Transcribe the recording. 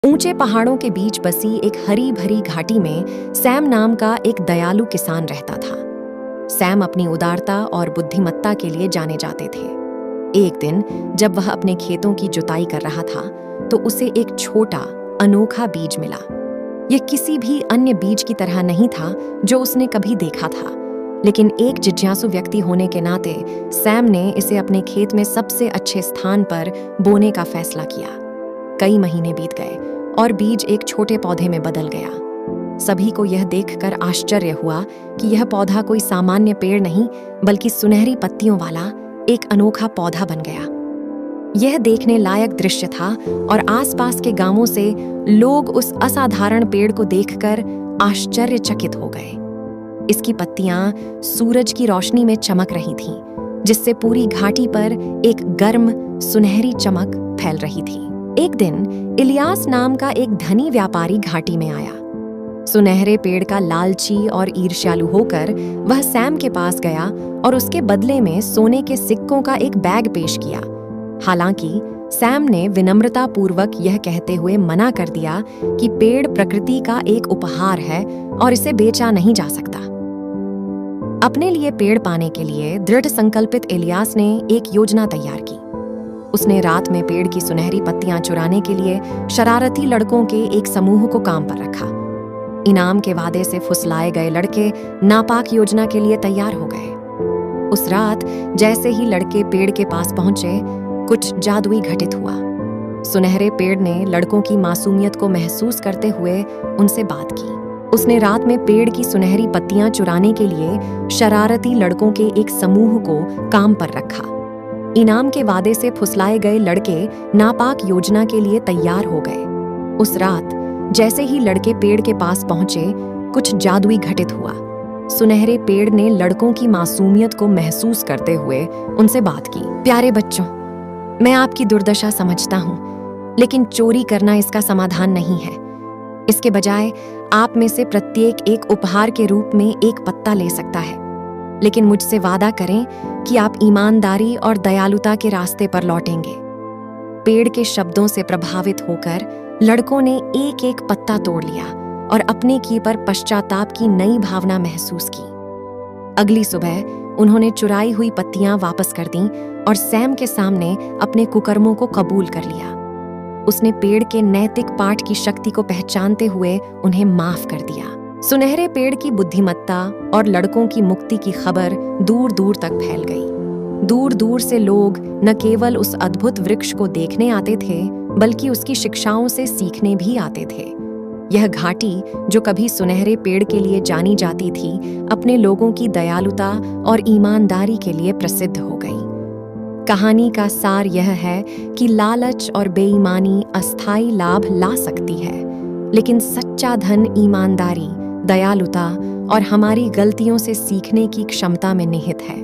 ऊंचे पहाड़ों के बीच बसी एक हरी भरी घाटी में सैम नाम का एक दयालु किसान रहता था। सैम अपनी उदारता और बुद्धिमत्ता के लिए जाने जाते थे। एक दिन जब वह अपने खेतों की जुताई कर रहा था तो उसे एक छोटा अनोखा बीज मिला। यह किसी भी अन्य बीज की तरह नहीं था जो उसने कभी देखा था, लेकिन एक जिज्ञासु व्यक्ति होने के नाते सैम ने इसे अपने खेत में सबसे अच्छे स्थान पर बोने का फैसला किया। कई महीने बीत गए और बीज एक छोटे पौधे में बदल गया। सभी को यह देखकर आश्चर्य हुआ कि यह पौधा कोई सामान्य पेड़ नहीं बल्कि सुनहरी पत्तियों वाला एक अनोखा पौधा बन गया। यह देखने लायक दृश्य था और आसपास के गांवों से लोग उस असाधारण पेड़ को देखकर आश्चर्यचकित हो गए। इसकी पत्तियां सूरज की रोशनी में चमक रही थीं, जिससे पूरी घाटी पर एक गर्म सुनहरी चमक फैल रही थी। एक दिन इलियास नाम का एक धनी व्यापारी घाटी में आया। सुनहरे पेड़ का लालची और ईर्ष्यालु होकर वह सैम के पास गया और उसके बदले में सोने के सिक्कों का एक बैग पेश किया। हालांकि सैम ने विनम्रता पूर्वक यह कहते हुए मना कर दिया कि पेड़ प्रकृति का एक उपहार है और इसे बेचा नहीं जा सकता। अपने लिए पेड़ पाने के लिए दृढ़ संकल्पित इलियास ने एक योजना तैयार की। उसने रात में पेड़ की सुनहरी पत्तियां चुराने के लिए शरारती लड़कों के एक समूह को काम पर रखा। इनाम के वादे से फुसलाए गए लड़के नापाक योजना के लिए तैयार हो गए। उस रात जैसे ही लड़के पेड़ के पास पहुंचे, कुछ जादुई घटित हुआ। सुनहरे पेड़ ने लड़कों की मासूमियत को महसूस करते हुए उनसे बात की। उसने रात में पेड़ की सुनहरी पत्तियां चुराने के लिए शरारती लड़कों के एक समूह को काम पर रखा। इनाम के वादे से फुसलाए गए लड़के नापाक योजना के लिए तैयार हो गए। उस रात जैसे ही लड़के पेड़ के पास पहुंचे, कुछ जादुई घटित हुआ। सुनहरे पेड़ ने लड़कों की मासूमियत को महसूस करते हुए उनसे बात की। प्यारे बच्चों, मैं आपकी दुर्दशा समझता हूँ, लेकिन चोरी करना इसका समाधान नहीं है। इसके बजाय आप में से प्रत्येक एक उपहार के रूप में एक पत्ता ले सकता है, लेकिन मुझसे वादा करें कि आप ईमानदारी और दयालुता के रास्ते पर लौटेंगे। पेड़ के शब्दों से प्रभावित होकर लड़कों ने एक एक पत्ता तोड़ लिया और अपने किए पर पश्चाताप की नई भावना महसूस की। अगली सुबह उन्होंने चुराई हुई पत्तियां वापस कर दीं और सैम के सामने अपने कुकर्मों को कबूल कर लिया। उसने पेड़ के नैतिक पाठ की शक्ति को पहचानते हुए उन्हें माफ कर दिया। सुनहरे पेड़ की बुद्धिमत्ता और लड़कों की मुक्ति की खबर दूर दूर तक फैल गई। दूर दूर से लोग न केवल उस अद्भुत वृक्ष को देखने आते थे, बल्कि उसकी शिक्षाओं से सीखने भी आते थे। यह घाटी, जो कभी सुनहरे पेड़ के लिए जानी जाती थी, अपने लोगों की दयालुता और ईमानदारी के लिए प्रसिद्ध हो गई। कहानी का सार यह है कि लालच और बेईमानी अस्थायी लाभ ला सकती है, लेकिन सच्चा धन ईमानदारी, दयालुता और हमारी गलतियों से सीखने की क्षमता में निहित है।